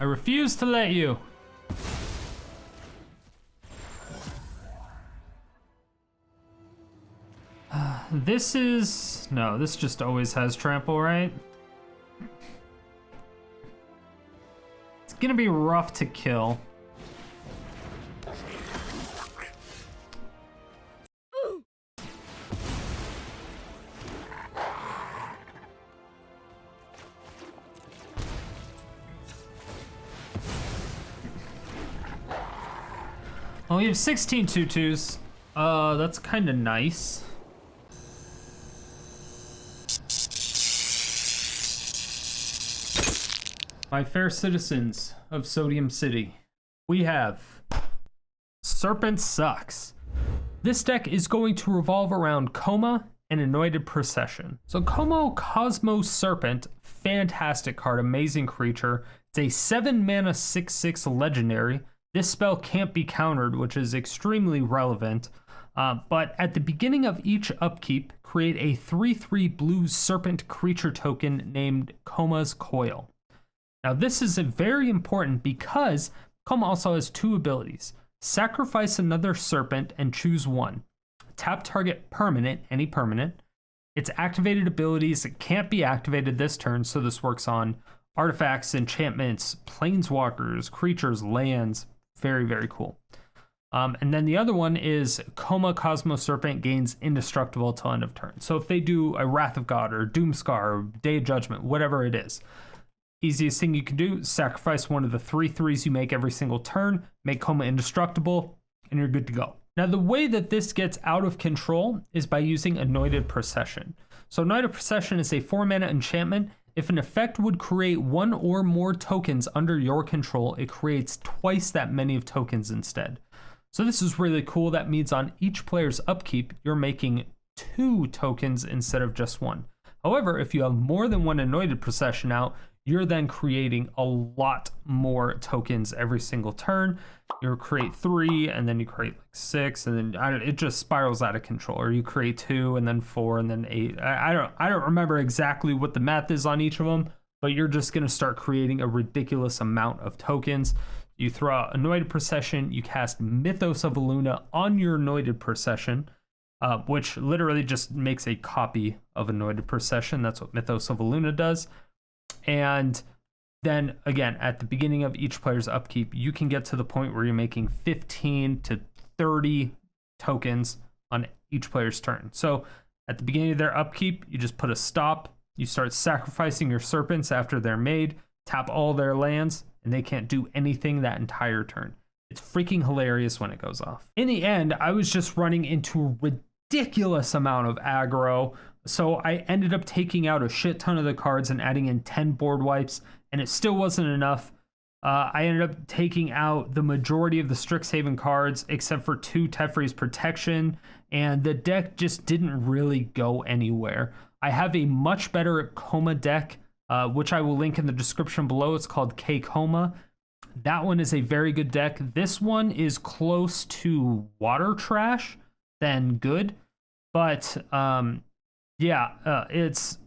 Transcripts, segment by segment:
I refuse to let you. This is... No, this just always has trample, right? It's gonna be rough to kill. Oh, we have 16 2/2s. That's kind of nice. My fair citizens of Sodium City, we have Serpent sucks. This deck is going to revolve around Koma and Anointed Procession. So Koma Cosmos Serpent, fantastic card, amazing creature. It's a 7 mana 6/6 legendary. This spell can't be countered, which is extremely relevant. But at the beginning of each upkeep, create a 3/3 blue serpent creature token named Koma's Coil. Now this is very important because Koma also has two abilities. Sacrifice another serpent and choose one. Tap target permanent, any permanent. Its activated abilities can't be activated this turn, so this works on artifacts, enchantments, planeswalkers, creatures, lands. Very, very cool. And then the other one is Koma Cosmos Serpent gains indestructible till end of turn. So if they do a Wrath of God or Doomskar or Day of Judgment, whatever it is, easiest thing you can do, sacrifice one of the 3/3s you make every single turn, make Koma indestructible, and you're good to go. Now the way that this gets out of control is by using Anointed Procession. So Anointed Procession is a 4 mana enchantment. If an effect would create one or more tokens under your control, it creates twice that many of tokens instead. So this is really cool. That means on each player's upkeep, you're making 2 tokens instead of just 1. However, if you have more than one Anointed Procession out, you're then creating a lot more tokens every single turn. You create 3, and then you create like 6, and then it just spirals out of control. Or you create 2, and then 4, and then 8. I don't remember exactly what the math is on each of them, but you're just gonna start creating a ridiculous amount of tokens. You throw out Anointed Procession, you cast Mythos of Illuna on your Anointed Procession, which literally just makes a copy of Anointed Procession. That's what Mythos of Illuna does. And then again, at the beginning of each player's upkeep, you can get to the point where you're making 15 to 30 tokens on each player's turn. So at the beginning of their upkeep, you just put a stop. You start sacrificing your serpents after they're made, tap all their lands, and they can't do anything that entire turn. It's freaking hilarious when it goes off. In the end, I was just running into a ridiculous amount of aggro. So I ended up taking out a shit ton of the cards and adding in 10 board wipes, and it still wasn't enough. I ended up taking out the majority of the Strixhaven cards, except for 2 Teferi's Protection, and the deck just didn't really go anywhere. I have a much better Koma deck, which I will link in the description below. It's called Koma. That one is a very good deck. This one is close to water trash than good, but it's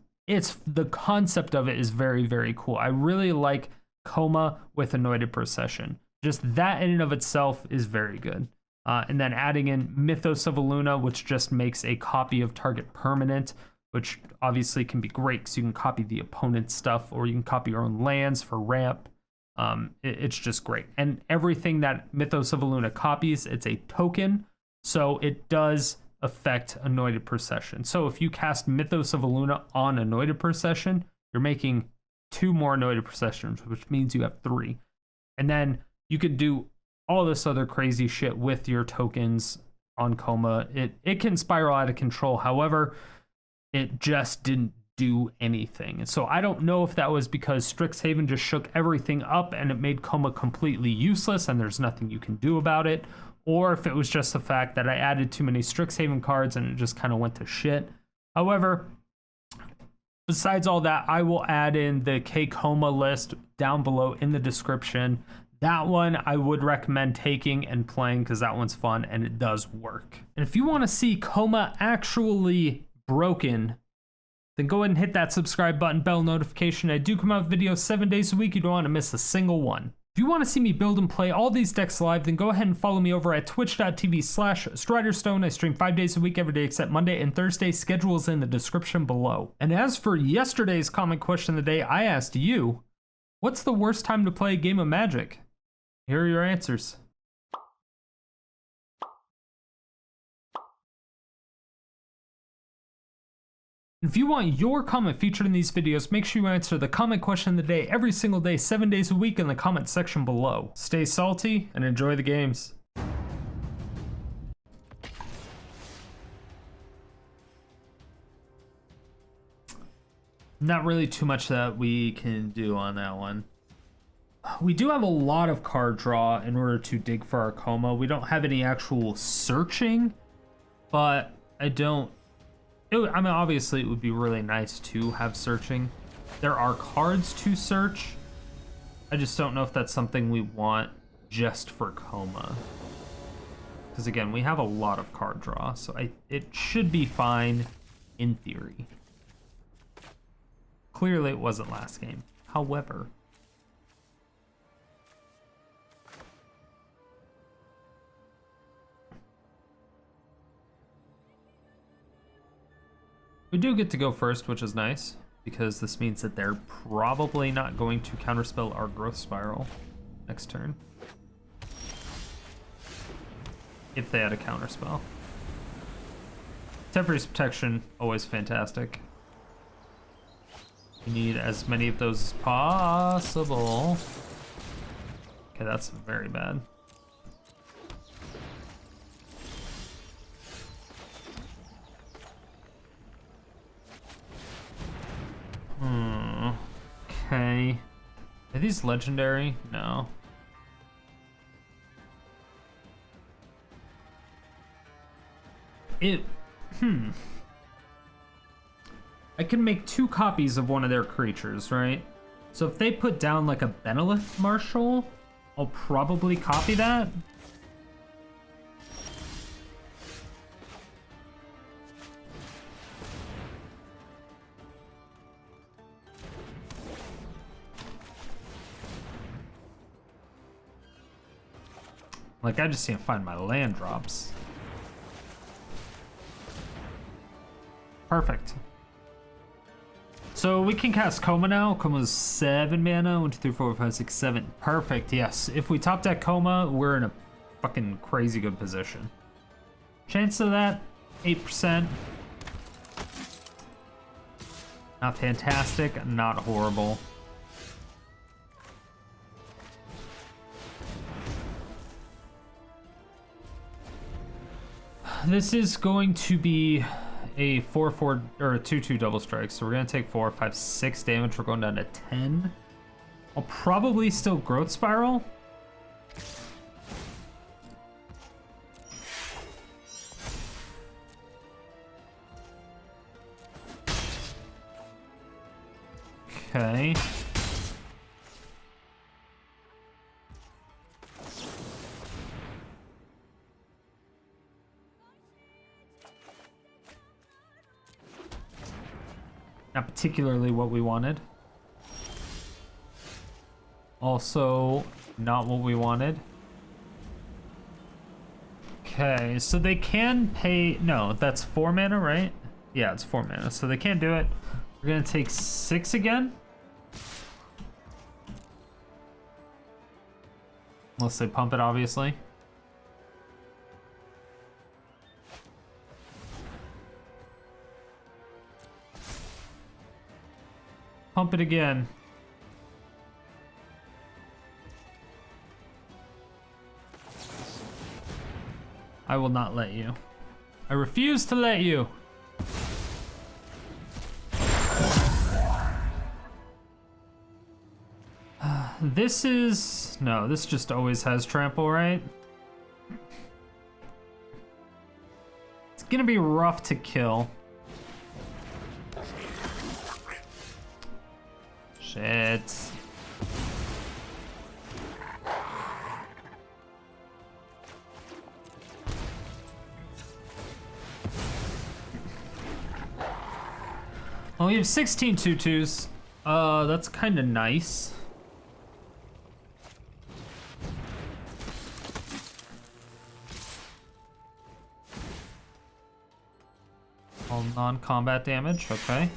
the concept of it is very, very cool. I really like Koma with Anointed Procession. Just that in and of itself is very good. And then adding in Mythos of Illuna, which just makes a copy of target permanent, which obviously can be great because you can copy the opponent's stuff or you can copy your own lands for ramp. It's just great. And everything that Mythos of Illuna copies, it's a token, so it does affect Anointed Procession. So if you cast Mythos of Illuna on Anointed Procession, you're making 2 more Anointed Processions, which means you have 3. And then you can do all this other crazy shit with your tokens on Koma. It can spiral out of control. However, it just didn't do anything. And so I don't know if that was because Strixhaven just shook everything up and it made Koma completely useless and there's nothing you can do about it, or if it was just the fact that I added too many Strixhaven cards and it just kind of went to shit. However, besides all that, I will add in the Koma list down below in the description. That one I would recommend taking and playing because that one's fun and it does work. And if you want to see Koma actually broken, then go ahead and hit that subscribe button, bell notification. I do come out with videos 7 days a week. You don't want to miss a single one. If you want to see me build and play all these decks live, then go ahead and follow me over at twitch.tv/StriderStone. I stream 5 days a week, every day except Monday and Thursday. Schedule is in the description below. And as for yesterday's comment question of the day, I asked you, what's the worst time to play a game of Magic? Here are your answers. If you want your comment featured in these videos, make sure you answer the comment question of the day every single day, 7 days a week in the comment section below. Stay salty and enjoy the games. Not really too much that we can do on that one. We do have a lot of card draw in order to dig for our Koma. We don't have any actual searching, but I mean, obviously it would be really nice to have searching. There are cards to search. I just don't know if that's something we want just for Koma. Because again, we have a lot of card draw, so it should be fine in theory. Clearly it wasn't last game. However, we do get to go first, which is nice, because this means that they're probably not going to counterspell our growth spiral next turn. If they had a counterspell. Temporary protection, always fantastic. We need as many of those as possible. Okay, that's very bad. Okay. Are these legendary? No. I can make 2 copies of one of their creatures, right? So if they put down like a Benelith Marshal, I'll probably copy that. Like, I just can't find my land drops. Perfect. So we can cast Koma now. Koma's 7 mana. 1, 2, 3, 4, 5, 6, 7. Perfect, yes. If we top deck Koma, we're in a fucking crazy good position. Chance of that, 8%. Not fantastic, not horrible. This is going to be a 4/4 or a 2/2 double strike, so we're gonna take 4, 5, 6 damage. We're going down to 10. I'll probably still growth spiral. Okay. Not particularly what we wanted. Also, not what we wanted. Okay, so they can pay... No, that's 4 mana, right? Yeah, it's 4 mana, so they can't do it. We're gonna take 6 again. Unless they pump it, obviously. Pump it again. I will not let you. I refuse to let you. This is... No, this just always has trample, right? It's gonna be rough to kill. Shit. Well, we have 16 2/2s. That's kind of nice. All non-combat damage, okay.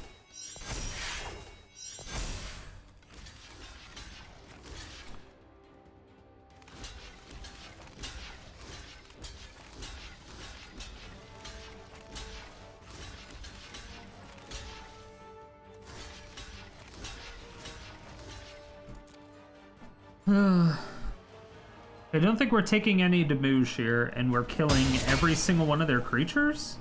I don't think we're taking any damage here, and we're killing every single one of their creatures?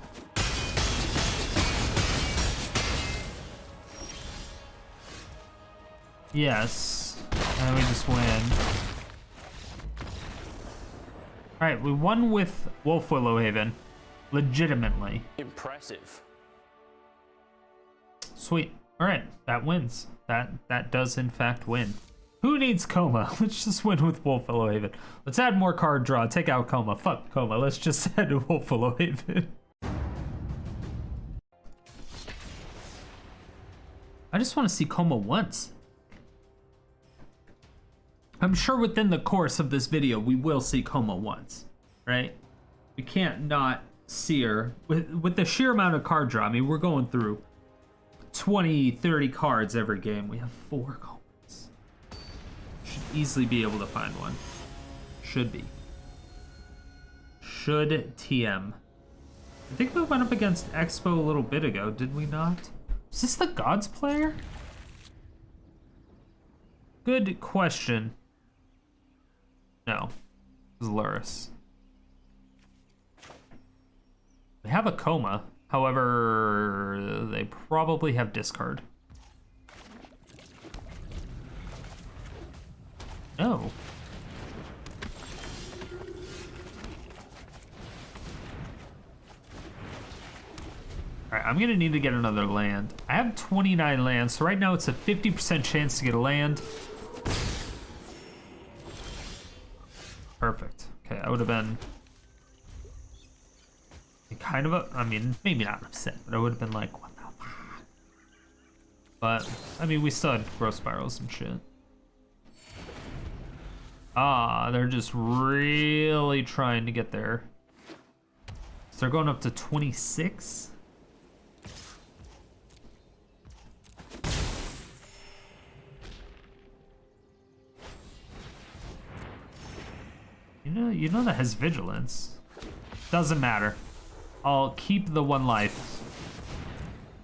Yes. And we just win. Alright, we won with Wolfwillow Haven. Legitimately. Impressive. Sweet. Alright, that wins. That does in fact win. Who needs Koma? Let's just win with Wolfwillow Haven. Let's add more card draw. Take out Koma. Fuck Koma. Let's just add Wolfwillow Haven. I just want to see Koma once. I'm sure within the course of this video, we will see Koma once, right? We can't not see her. With the sheer amount of card draw, I mean, we're going through 20, 30 cards every game. We have 4 Komas. Should easily be able to find one. Should be. Should TM. I think we went up against Expo a little bit ago, did we not? Is this the Gods player? Good question. No, it was Lurrus. They have a Koma, however, they probably have discard. No. Alright, I'm gonna need to get another land. I have 29 lands, so right now it's a 50% chance to get a land. Perfect. Okay, I would have been kind of I mean, maybe not upset, but I would have been like, what the fuck? But, I mean, we still had growth spirals and shit. Ah, they're just really trying to get there. So they're going up to 26? You know that has vigilance. Doesn't matter. I'll keep the 1 life.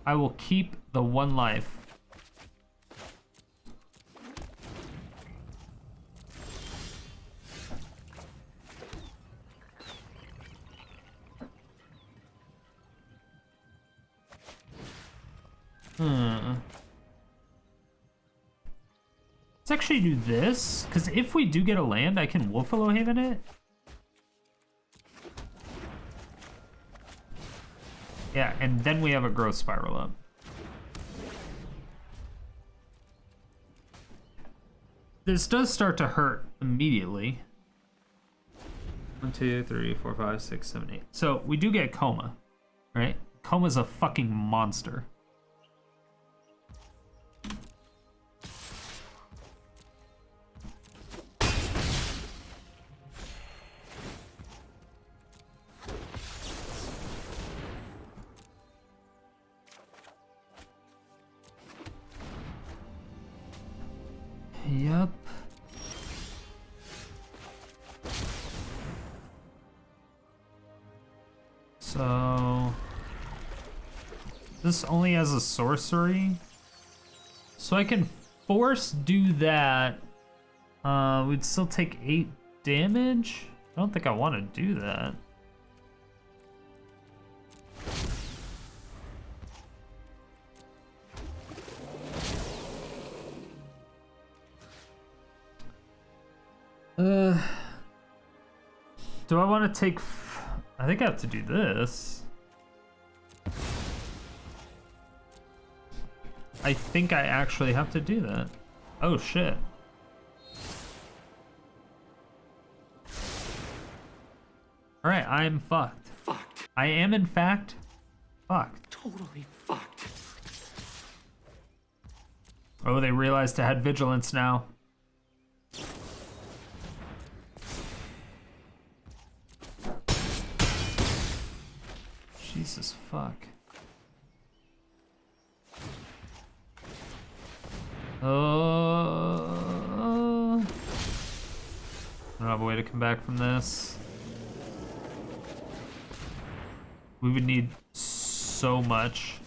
I will keep the 1 life. Let's actually do this, because if we do get a land, I can Wolfwillow Haven it. Yeah, and then we have a growth spiral up. This does start to hurt immediately. 1, 2, 3, 4, 5, 6, 7, 8. So we do get Koma, right? Koma's a fucking monster. Yep. So this only has a sorcery, so I can force do that. We'd still take 8 damage. I don't think I want to do that. Do I want to take... I think I have to do this. I think I actually have to do that. Oh, shit. Alright, I'm fucked. Fucked. I am, in fact, fucked. Totally fucked. Oh, they realized I had vigilance now. Jesus fuck. I don't have a way to come back from this. We would need so much.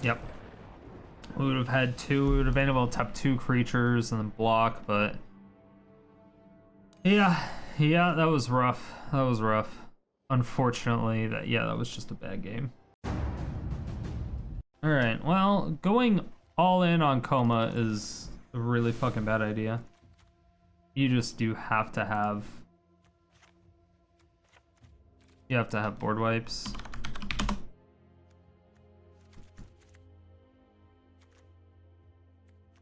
Yep. We would have had two, we would have been able to tap 2 creatures and then block, but yeah, that was rough. That was rough. Unfortunately, that was just a bad game. All right, well, going all in on Koma is a really fucking bad idea. You just do have to have, board wipes.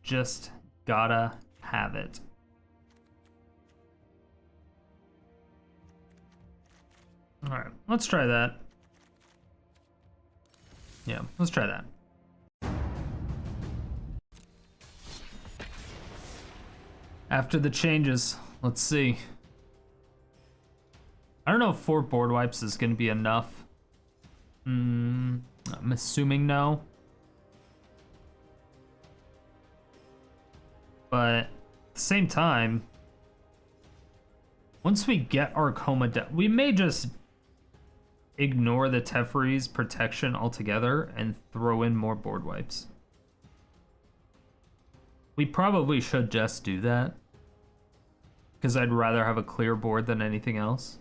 Just gotta have it. All right, let's try that. Yeah, let's try that. After the changes, let's see. I don't know if 4 board wipes is gonna be enough. I'm assuming no. But at the same time, once we get our Koma down, we may just ignore the Teferi's protection altogether and throw in more board wipes. We probably should just do that, because I'd rather have a clear board than anything else.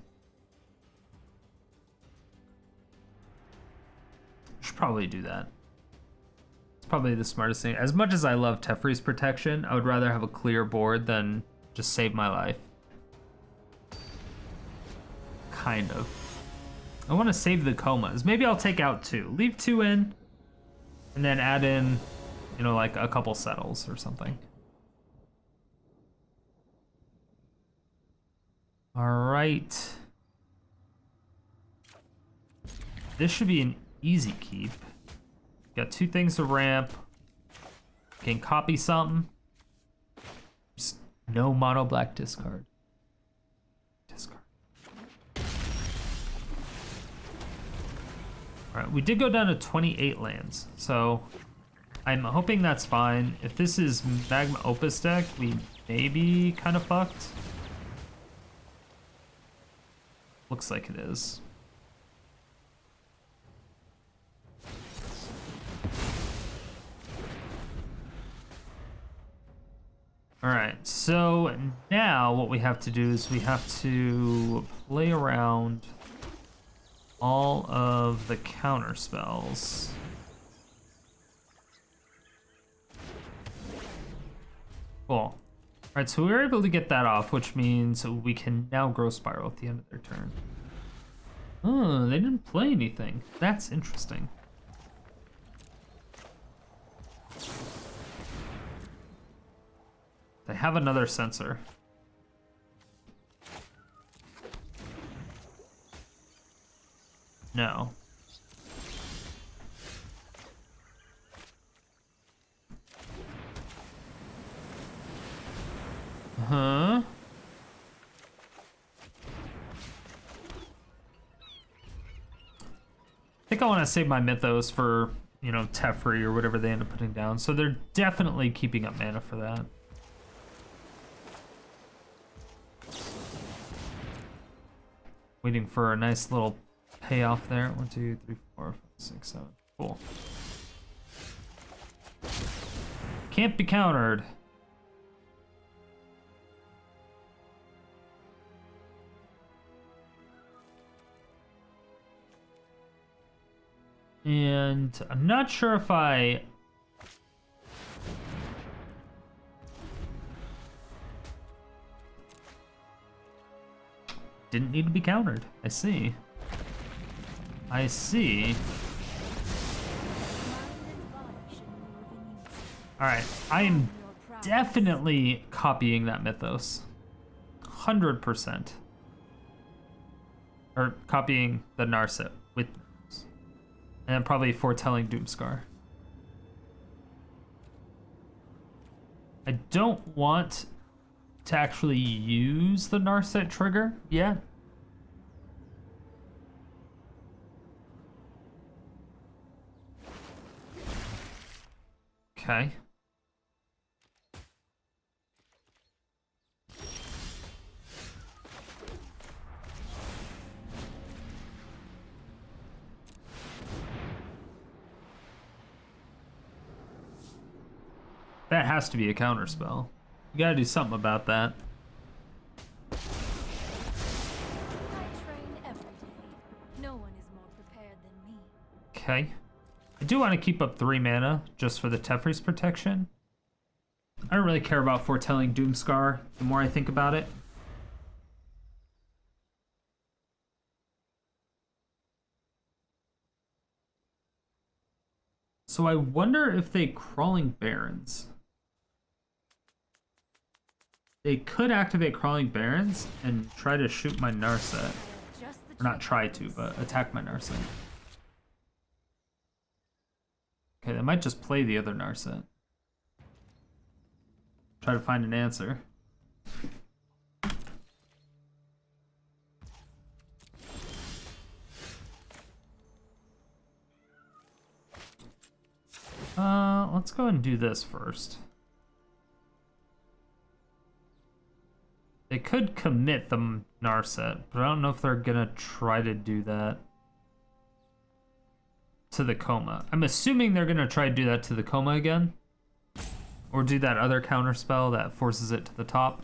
Should probably do that. Probably the smartest thing. As much as I love Teferi's protection, I would rather have a clear board than just save my life. Kind of. I want to save the Komas. Maybe I'll take out 2. Leave 2 in, and then add in, you know, like a couple settles or something. All right. This should be an easy keep. Got 2 things to ramp. Can copy something. Just no mono black discard. All right, we did go down to 28 lands, so I'm hoping that's fine. If this is Magma Opus deck, we may be kind of fucked. Looks like it is. All right, so now what we have to do is we have to play around all of the counter spells. Cool. All right, so we were able to get that off, which means we can now grow Spiral at the end of their turn. Oh, they didn't play anything. That's interesting. They have another sensor. No. Huh? I think I want to save my Mythos for, you know, Teferi or whatever they end up putting down. So they're definitely keeping up mana for that. Waiting for a nice little payoff there. 1, 2, 3, 4, 5, 6, 7. Cool. Can't be countered. And I'm not sure if I... Didn't need to be countered. I see. I see. Alright, I am definitely copying that Mythos. 100%. Or copying the Narset with Mythos. And then probably foretelling Doomskar. I don't want to actually use the Narset trigger yet. Okay. That has to be a counterspell. You gotta do something about that. I train every day. No one is more prepared than me. Okay. I do want to keep up 3 mana just for the Teferi's protection. I don't really care about foretelling Doomskar the more I think about it. So I wonder if they Crawling Barrens. They could activate Crawling Barrens and try to shoot my Narset. Or not try to, but attack my Narset. Okay, they might just play the other Narset. Try to find an answer. Let's go ahead and do this first. They could commit the Narset, but I don't know if they're gonna try to do that to the Koma. I'm assuming they're gonna try to do that to the Koma again. Or do that other counter spell that forces it to the top.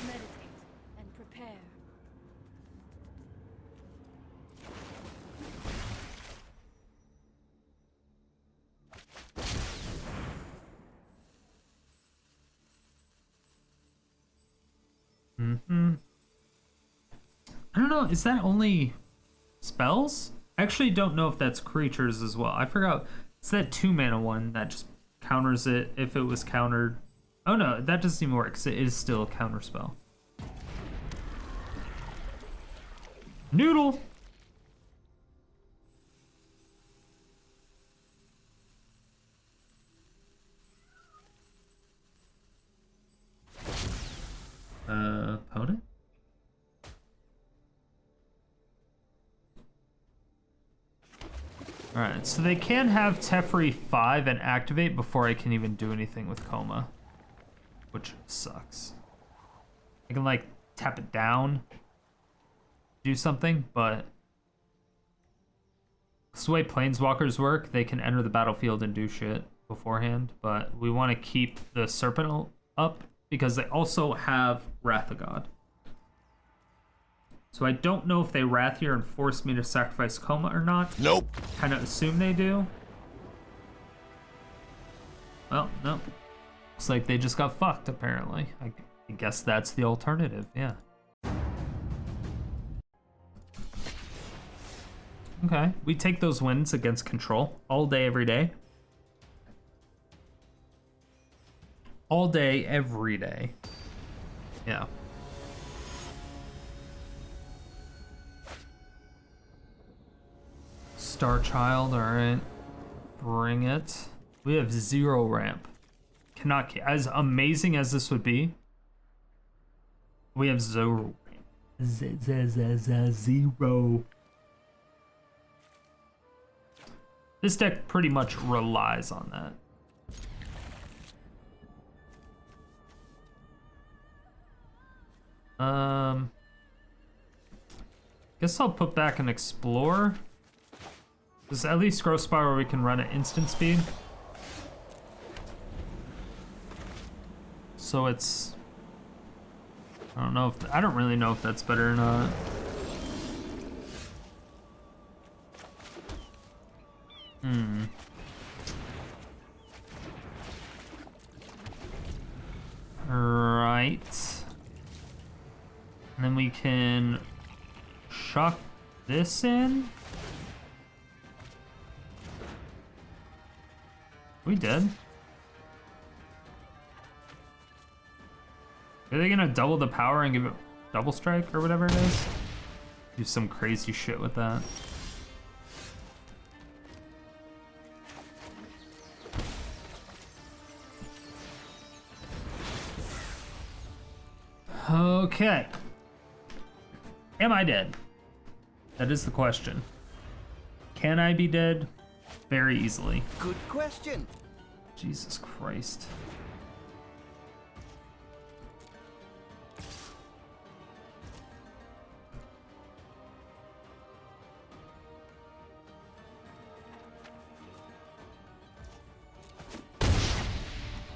Meditate and prepare. I don't know, is that only spells? I actually don't know if that's creatures as well. I forgot. It's that 2 mana one that just counters it if it was countered. Oh no, that doesn't even work because it is still a counter spell. Noodle! Opponent? Alright, so they can have Teferi 5 and activate before I can even do anything with Koma. Which sucks. I can, like, tap it down, do something, but... It's the way Planeswalkers work, they can enter the battlefield and do shit beforehand, but we want to keep the Serpent up because they also have Wrath of God. So I don't know if they Wrath here and force me to sacrifice Koma or not. Nope. Kind of assume they do. Well, no. Looks like they just got fucked, apparently. I guess that's the alternative, yeah. Okay, we take those wins against control all day, every day. All day, every day. Yeah. Star Child, alright. Bring it. We have 0 ramp. Cannot, as amazing as this would be, we have 0 ramp. 0. This deck pretty much relies on that. Guess I'll put back an Explore. There's at least Growth Spiral where we can run at instant speed. So it's... I don't know if... I don't really know if that's better or not. Right. And then we can shock this in? We did. Are they gonna double the power and give it double strike or whatever it is? Do some crazy shit with that. Okay. Am I dead? That is the question. Can I be dead? Very easily. Good question. Jesus Christ.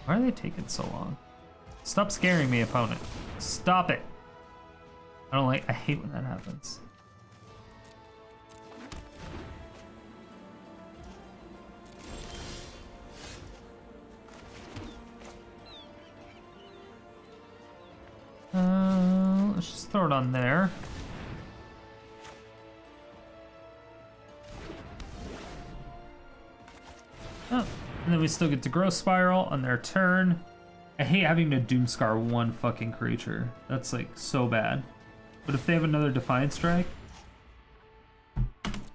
Why are they taking so long? Stop scaring me, opponent. Stop it. I hate when that happens. Let's just throw it on there. Oh, and then we still get to Growth Spiral on their turn. I hate having to Doomskar one fucking creature. That's like so bad. But if they have another Defiant Strike...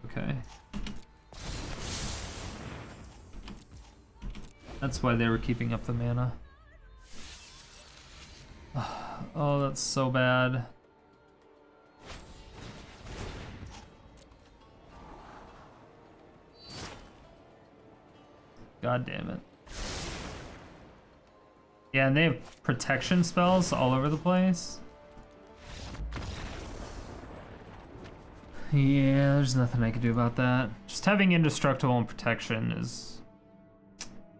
Okay. That's why they were keeping up the mana. Oh, that's so bad. God damn it. Yeah, and they have protection spells all over the place. Yeah, there's nothing I can do about that. Just having indestructible and protection is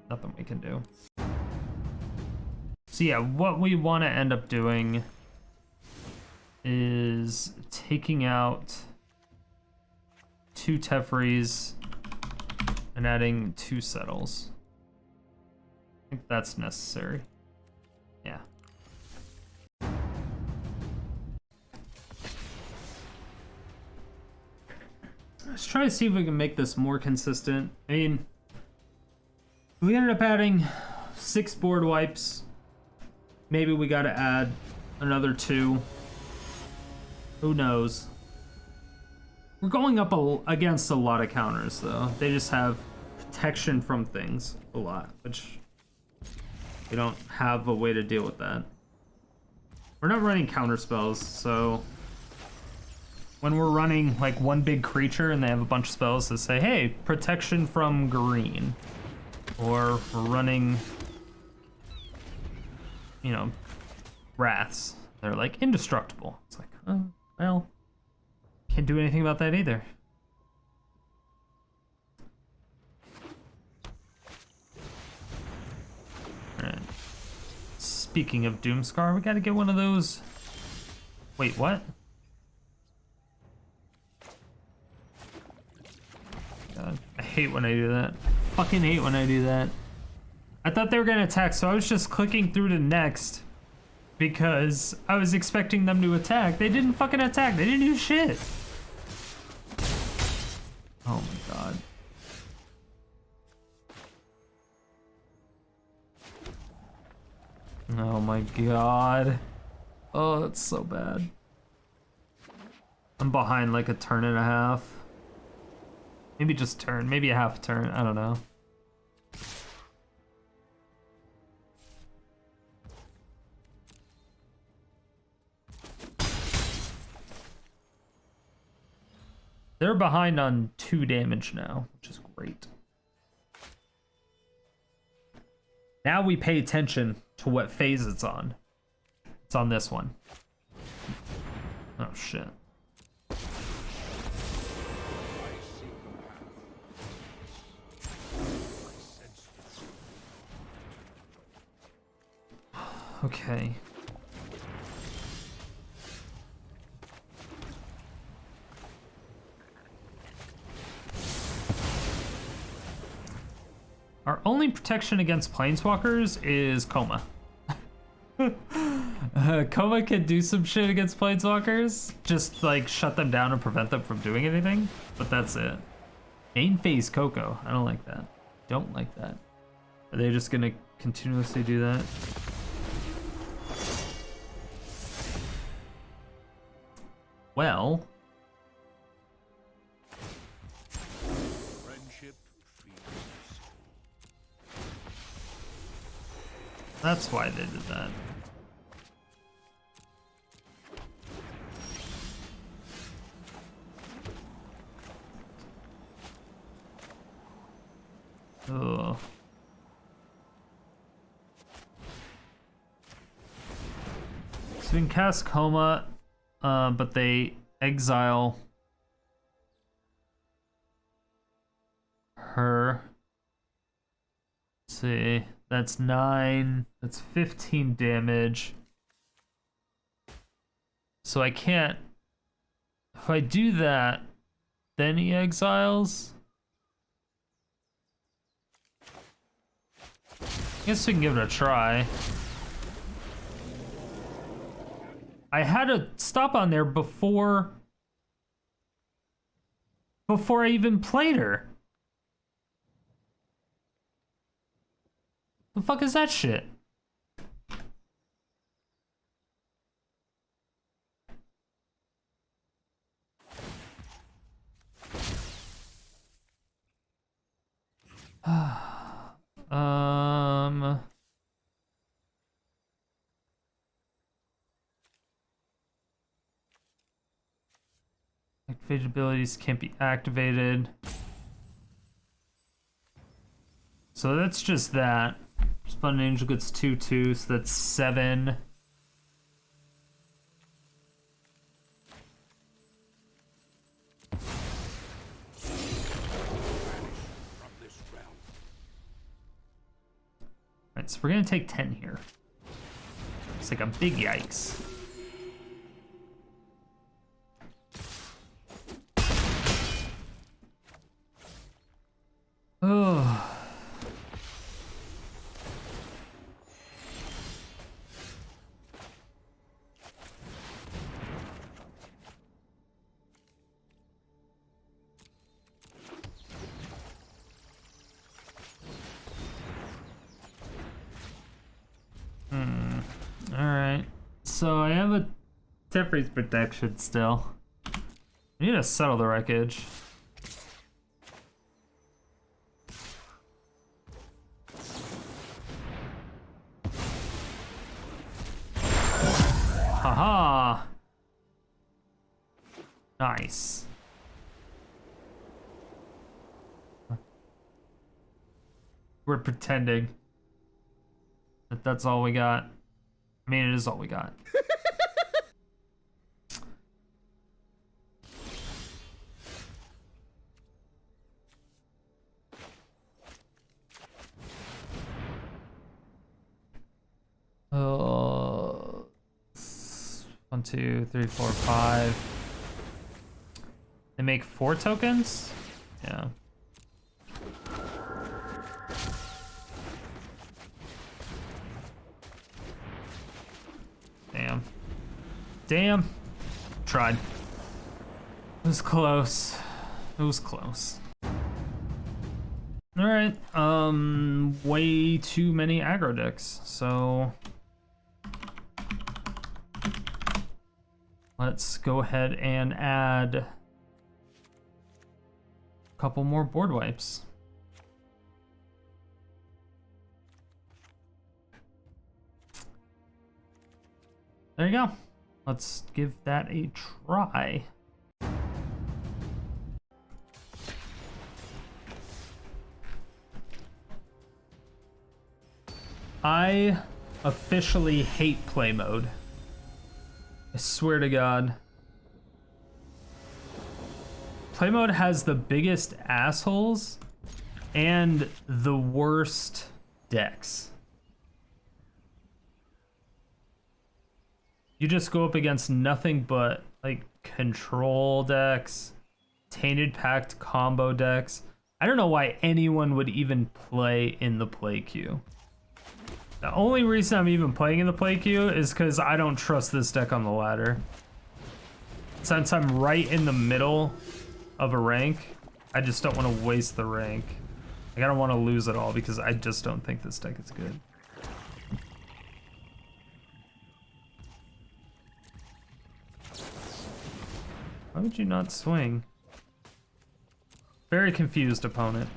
nothing we can do. So yeah, what we want to end up doing is taking out 2 Tefris and adding 2 Settles. I think that's necessary. Yeah. Let's try to see if we can make this more consistent. I mean, we ended up adding 6 board wipes. Maybe we gotta add another 2. Who knows? We're going up against a lot of counters, though. They just have protection from things a lot, which we don't have a way to deal with that. We're not running counter spells, so when we're running like one big creature and they have a bunch of spells that say, hey, protection from green, or we're running, you know, wraths, they're like indestructible. It's like, oh, well, can't do anything about that either. Alright. Speaking of Doomskar, we gotta get one of those. Wait, what? God, I hate when I do that. I fucking hate when I do that. I thought they were gonna attack, so I was just clicking through to next because I was expecting them to attack. They didn't fucking attack. They didn't do shit. Oh my god. Oh my god. Oh, that's so bad. I'm behind like a turn and a half. Maybe just turn, maybe a half turn, I don't know. They're behind on 2 damage now, which is great. Now we pay attention to what phase it's on. It's on this one. Oh shit. Okay. Our only protection against planeswalkers is Koma. Koma can do some shit against planeswalkers. Just like shut them down and prevent them from doing anything. But that's it. Main phase Coco. I don't like that. Don't like that. Are they just gonna continuously do that? Well. That's why they did that. Ugh. So we can cast Koma, but they exile her. Let's see. That's 9. That's 15 damage. So I can't. If I do that, then he exiles. I guess we can give it a try. I had a stop on there before I even played her. The fuck is that shit? Activated abilities can't be activated. So that's just that. Spawn Angel gets 2/2, so that's 7. Alright, so we're gonna take 10 here. It's like a big yikes. Oh. Alright. So I have a temporary protection still. I need to settle the wreckage. Haha. Nice. We're pretending that that's all we got. I mean, it is all we got. Oh, 1, 2, 3, 4, 5. They make 4 tokens? Yeah. Damn. Damn. Tried. It was close. It was close. Alright, way too many aggro decks, so let's go ahead and add a couple more board wipes. There you go. Let's give that a try. I officially hate play mode. I swear to God. Play mode has the biggest assholes and the worst decks. You just go up against nothing but like control decks, Tainted Pact combo decks. I don't know why anyone would even play in the play queue. The only reason I'm even playing in the play queue is because I don't trust this deck on the ladder. Since I'm right in the middle of a rank, I just don't want to waste the rank. Like, I don't want to lose it all because I just don't think this deck is good. Why would you not swing? Very confused opponent.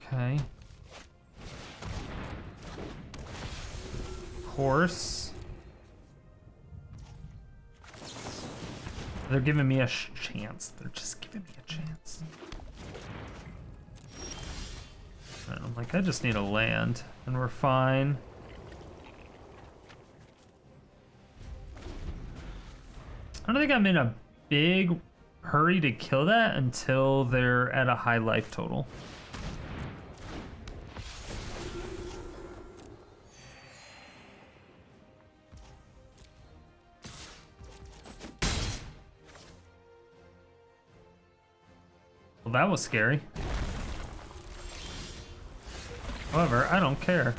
Okay. Horse. They're giving me a chance. They're just giving me a chance. And I'm like, I just need a land, and we're fine. I don't think I'm in a big hurry to kill that until they're at a high life total. Well, that was scary. However, I don't care.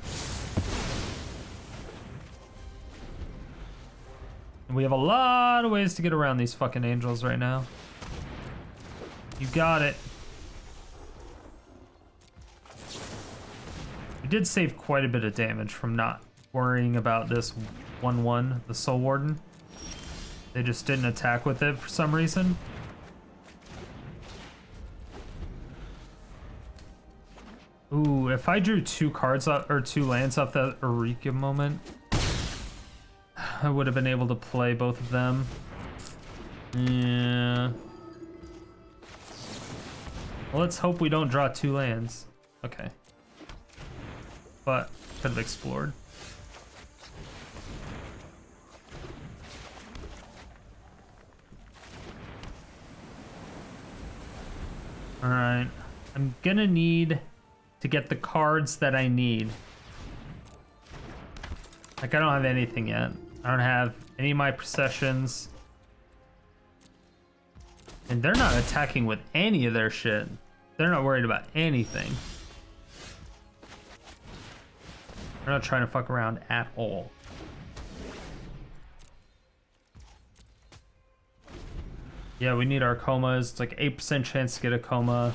We have a lot of ways to get around these fucking angels right now. You got it. We did save quite a bit of damage from not worrying about this 1/1, the Soul Warden. They just didn't attack with it for some reason. Ooh, if I drew 2 cards up or 2 lands off that Eureka moment, I would have been able to play both of them. Yeah. Well, let's hope we don't draw 2 lands. Okay. But could have explored. All right. I'm gonna need to get the cards that I need. Like, I don't have anything yet. I don't have any of my processions. And they're not attacking with any of their shit. They're not worried about anything. They're not trying to fuck around at all. Yeah, we need our Komas. It's like 8% chance to get a Koma.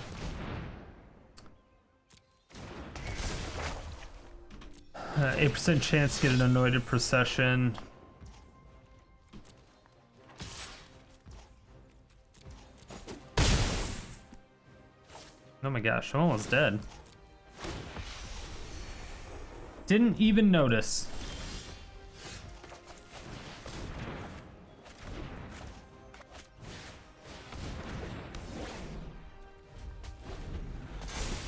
8% chance to get an Anointed Procession. Oh my gosh, I'm almost dead. Didn't even notice.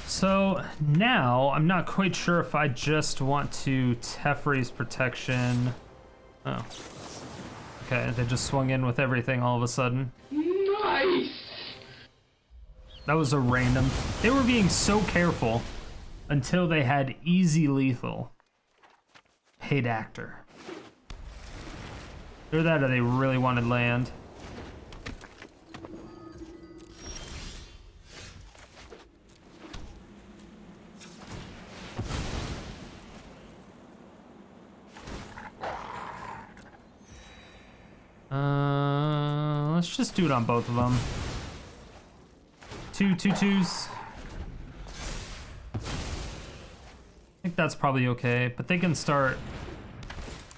So now I'm not quite sure if I just want to Teferi's Protection. Oh. Okay, they just swung in with everything all of a sudden. Nice! That was a random. They were being so careful until they had easy lethal. Paid actor. Either that or they really wanted land. Let's just do it on both of them. 2 2/2s. I think that's probably okay, but they can start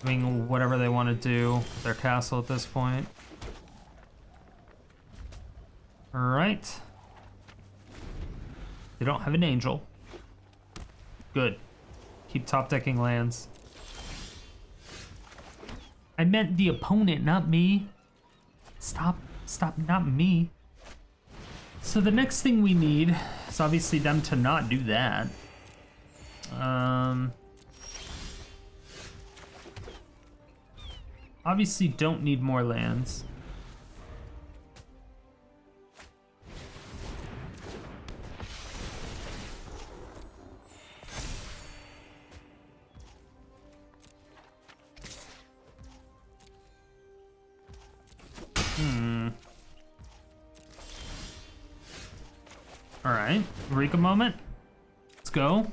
doing whatever they want to do with their castle at this point. Alright. They don't have an angel. Good. Keep top decking lands. I meant the opponent, not me. Stop, not me. So the next thing we need is obviously them to not do that. Obviously don't need more lands. Alright, Eureka moment. Let's go.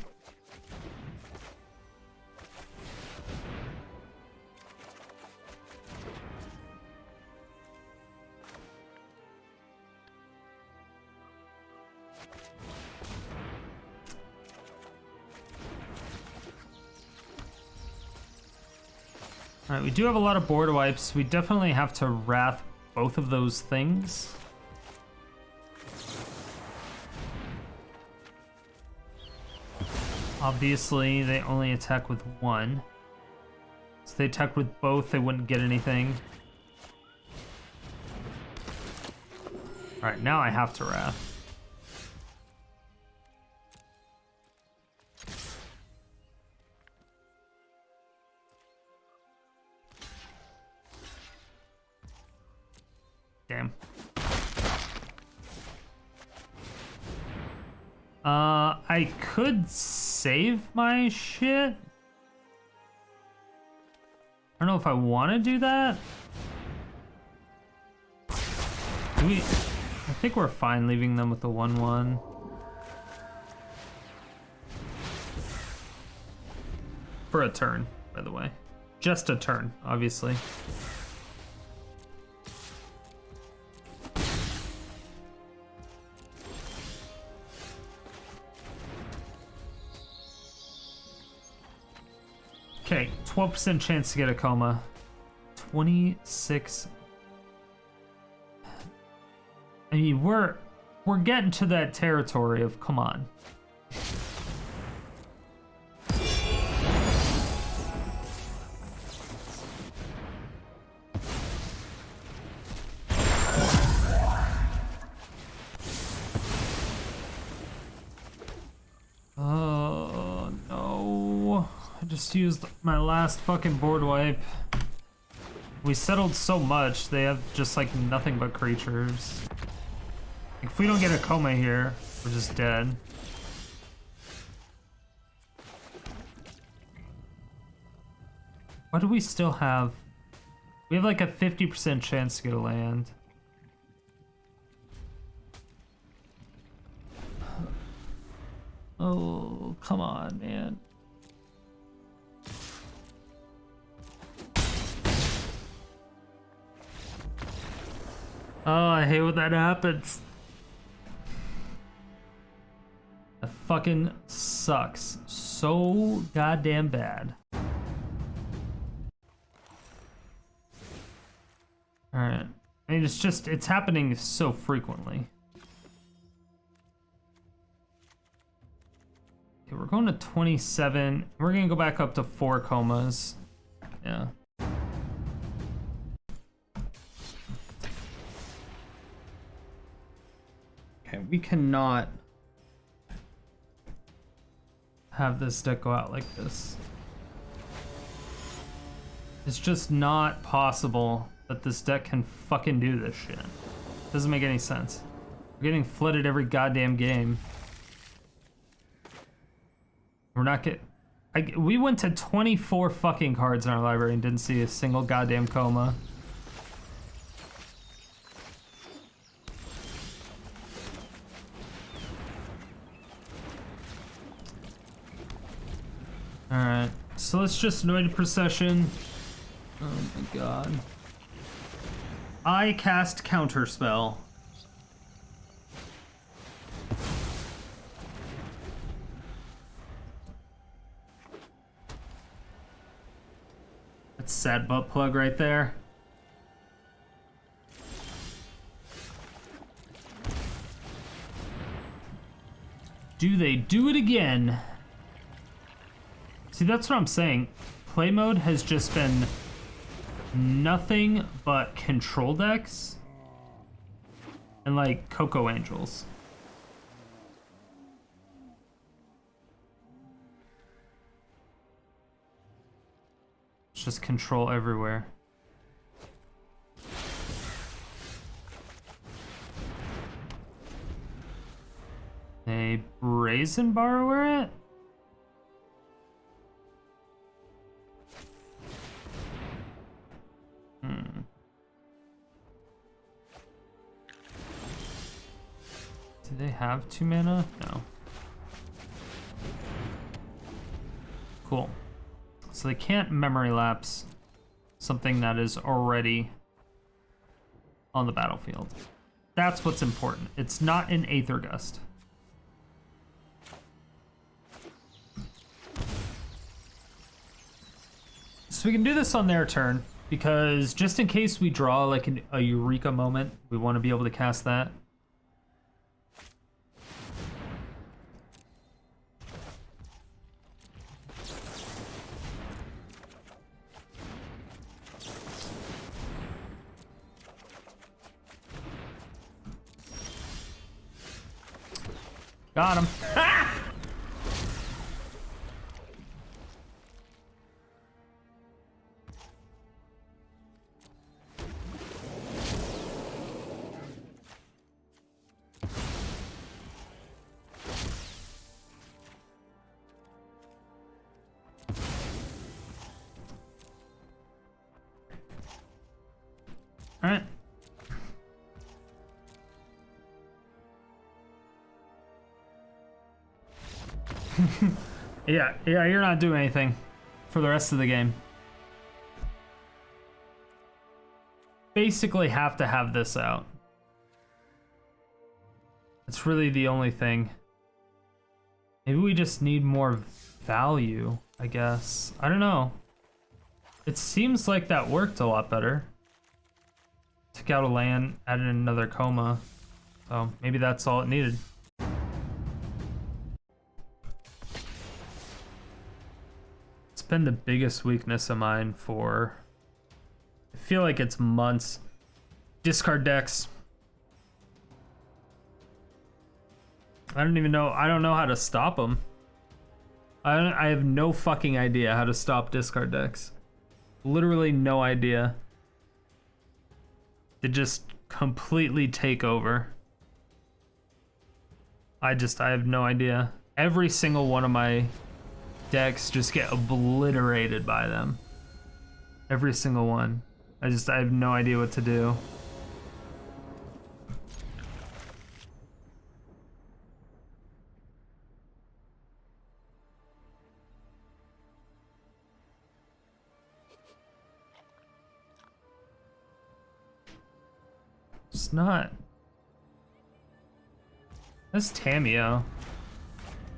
Alright, we do have a lot of board wipes. We definitely have to wrath both of those things. Obviously, they only attack with one. So they attack with both, they wouldn't get anything. Alright, now I have to wrath. Damn. I could save my shit. I don't know if I want to do that. I think we're fine leaving them with the 1/1. For a turn, by the way. Just a turn, obviously. Okay, 12% chance to get a Koma. 26. I mean, we're getting to that territory of come on. Oh no. I just used my last fucking board wipe. We settled so much, they have just like nothing but creatures. If we don't get a Koma here, we're just dead. What do we still have? We have like a 50% chance to get a land. Oh, come on, man. Oh, I hate when that happens. That fucking sucks so goddamn bad. Alright. I mean, it's happening so frequently. Okay, we're going to 27. We're gonna go back up to 4 Komas. Yeah. Okay, we cannot have this deck go out like this. It's just not possible that this deck can fucking do this shit. Doesn't make any sense. We're getting flooded every goddamn game. We're not we went to 24 fucking cards in our library and didn't see a single goddamn Koma. Alright, so let's just Anointed Procession. Oh my god. I cast Counterspell. That's sad butt plug right there. Do they do it again? See, that's what I'm saying. Play mode has just been nothing but control decks and like Coco Angels. It's just control everywhere. A Brazen Borrower it? Do they have 2 mana? No. Cool. So they can't memory lapse something that is already on the battlefield. That's what's important. It's not an Aether Gust. So we can do this on their turn, because just in case we draw like a Eureka moment, we want to be able to cast that. Got him. Ah! All right. Yeah, you're not doing anything for the rest of the game. Basically have to have this out. It's really the only thing. Maybe we just need more value, I guess. I don't know. It seems like that worked a lot better. Took out a land, added another Koma. So maybe that's all it needed. It's been the biggest weakness of mine for, I feel like it's months. Discard decks. I don't know how to stop them. I have no fucking idea how to stop discard decks. Literally no idea. They just completely take over. I have no idea. Every single one of my decks just get obliterated by them. Every single one. I have no idea what to do. It's not. That's Tamiyo.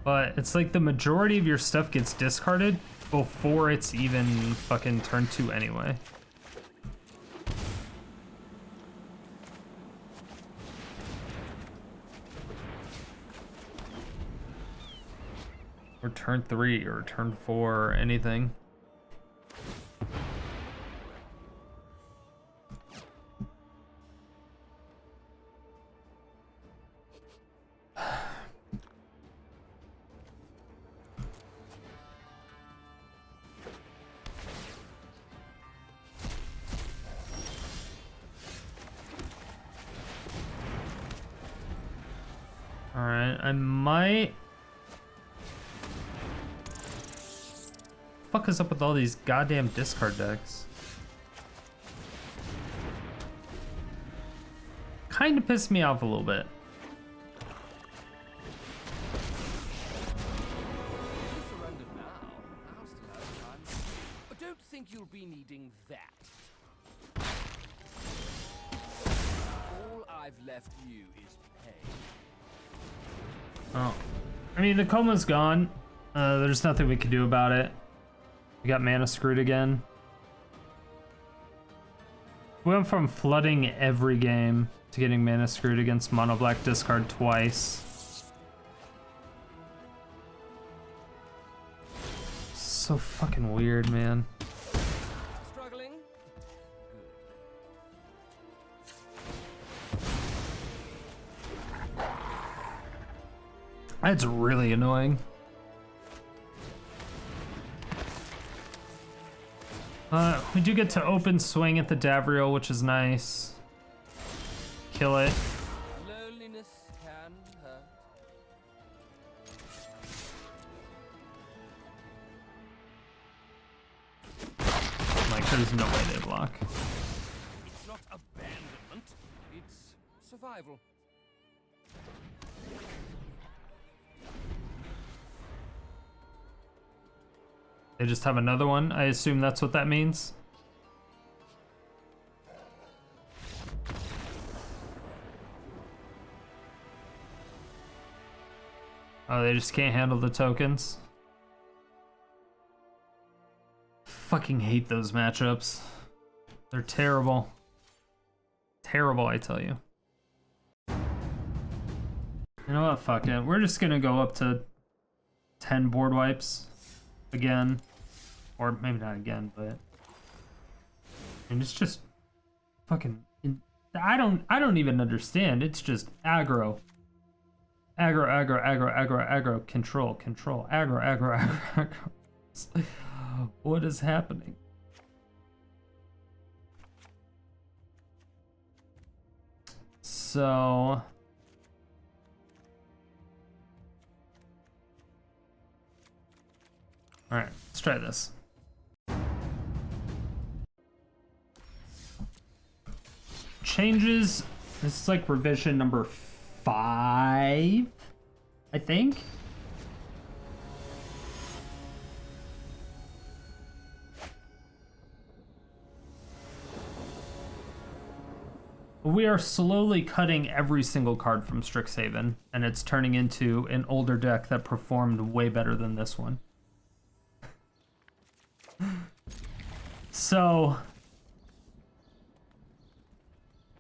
But it's like the majority of your stuff gets discarded before it's even fucking turn 2 anyway. Or turn 3 or turn 4 or anything. Alright, I might... Fuck is up with all these goddamn discard decks? Kinda pissed me off a little bit. Surrender now. I'll still have time. But don't think you'll be needing that. All I've left you is pain. Oh. I mean, the Koma's gone. There's nothing we can do about it. We got mana screwed again. We went from flooding every game to getting mana screwed against mono black discard twice. So fucking weird, man. Struggling? That's really annoying. We do get to open swing at the Davriel, which is nice. Kill it. Loneliness can hurt. Like, there's no way they block. It's not abandonment, it's survival. They just have another one. I assume that's what that means. Oh, they just can't handle the tokens. Fucking hate those matchups. They're terrible. Terrible, I tell you. You know what? Fuck it. We're just gonna go up to 10 board wipes again. Or maybe not again, but... And it's just fucking... I don't even understand. It's just aggro. Aggro, aggro, aggro, aggro, aggro, control, control, aggro, aggro, aggro, aggro. What is happening? So... Alright, let's try this. Changes. This is like revision number 5, I think. We are slowly cutting every single card from Strixhaven, and it's turning into an older deck that performed way better than this one. So,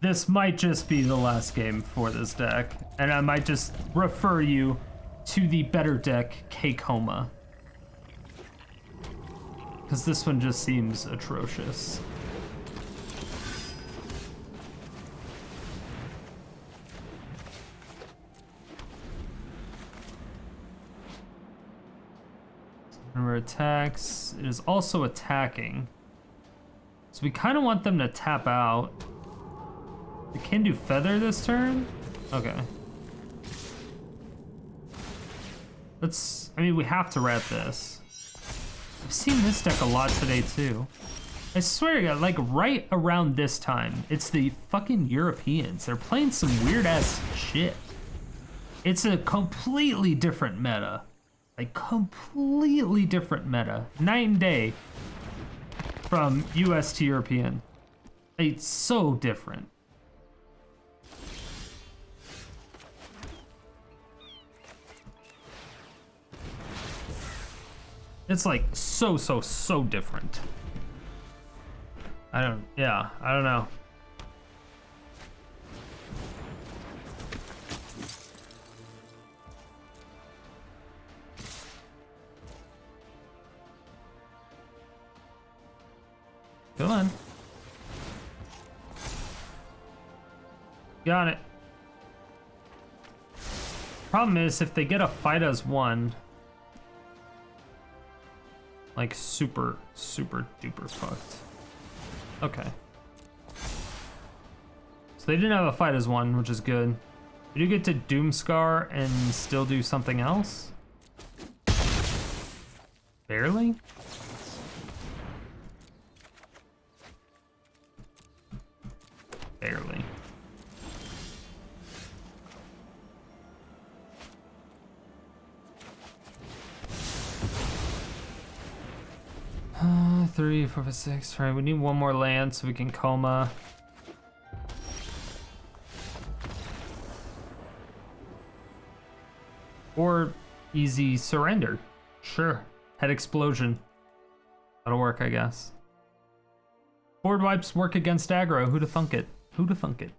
this might just be the last game for this deck, and I might just refer you to the better deck, Koma. Because this one just seems atrocious. Remember attacks. It is also attacking. So we kind of want them to tap out. We can do feather this turn? Okay. Let's, I mean, we have to rat this. I've seen this deck a lot today too. I swear to God, like right around this time, it's the fucking Europeans. They're playing some weird ass shit. It's a completely different meta. Like completely different meta. Night and day from US to European. It's so different. It's like so different. I don't know. Come on. Got it. Problem is, if they get a fight as one, like super duper fucked. Okay. So they didn't have a fight as one, which is good. Did you get to Doomskar and still do something else? Barely? Barely. Three, 4, 5, 6. All right, we need one more land so we can Koma. Or easy surrender. Sure. Head explosion. That'll work, I guess. Board wipes work against aggro. Who'da thunk it? Who'da thunk it?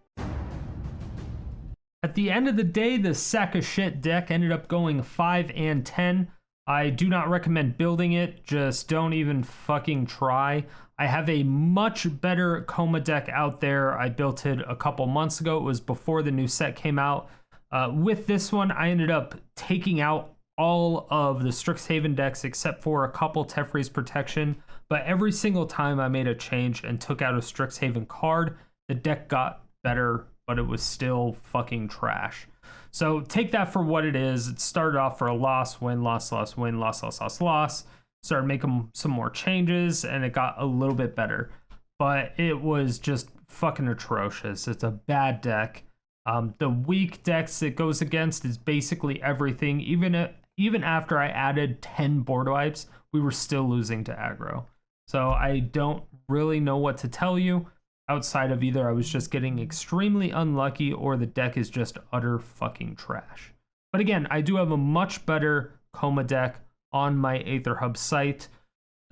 At the end of the day, the sack of shit deck ended up going 5 and 10. I do not recommend building it. Just don't even fucking try. I have a much better Koma deck out there. I built it a couple months ago. It was before the new set came out. With this one, I ended up taking out all of the Strixhaven decks except for a couple Teferi's Protection. But every single time I made a change and took out a Strixhaven card, the deck got better, but it was still fucking trash. So take that for what it is. It started off for a loss, win, loss, loss, win, loss, loss, loss, loss. Started making some more changes, and it got a little bit better. But it was just fucking atrocious. It's a bad deck. The weak decks it goes against is basically everything. Even even after I added 10 board wipes, we were still losing to aggro. So I don't really know what to tell you outside of either I was just getting extremely unlucky or the deck is just utter fucking trash. But again, I do have a much better Koma deck on my Aether Hub site,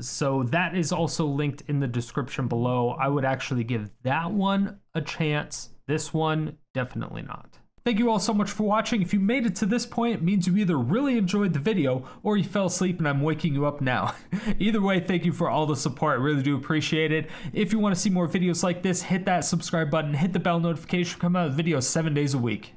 so that is also linked in the description below. I would actually give that one a chance. This one, definitely not. Thank you all so much for watching. If you made it to this point, it means you either really enjoyed the video or you fell asleep and I'm waking you up now. Either way, thank you for all the support. I really do appreciate it. If you want to see more videos like this, hit that subscribe button, hit the bell notification, come out with videos 7 days a week.